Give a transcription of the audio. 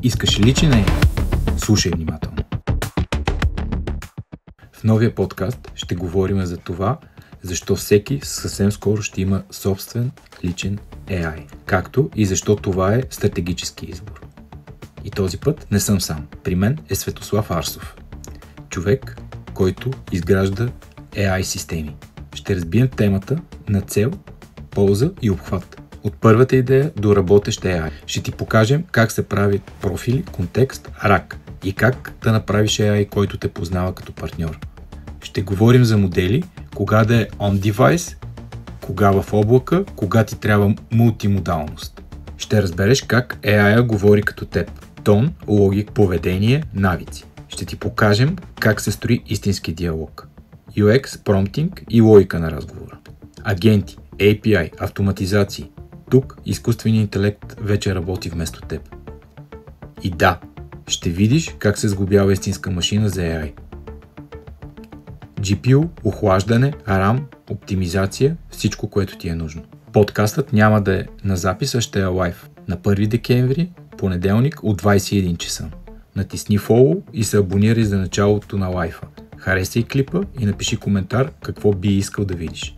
Искаш личен AI? Слушай внимателно. В новия подкаст ще говорим за това, защо всеки съвсем скоро ще има собствен личен AI, както и защо това е стратегически избор. И този път не съм сам. При мен е Светослав Арсов. Човек, който изгражда AI системи. Ще разбием темата на цел, полза и обхват. От първата идея до работещ AI. Ще ти покажем как се прави профили, контекст, RAG и как да направиш AI, който те познава като партньор. Ще говорим за модели, кога да е on-device, кога в облака, кога ти трябва мултимодалност. Ще разбереш как AI говори като теб. Тон, логик, поведение, навици. Ще ти покажем как се строи истински диалог. UX, промптинг и логика на разговора. Агенти, API, автоматизации. Тук изкуственият интелект вече работи вместо теб. И да, ще видиш как се сглобява истинска машина за AI. GPU, охлаждане, RAM, оптимизация, всичко, което ти е нужно. Подкастът няма да е на запис, а ще е лайв. На 1 декември, понеделник от 21 часа. Натисни follow и се абонирай за началото на лайфа. Харесай клипа и напиши коментар какво би искал да видиш.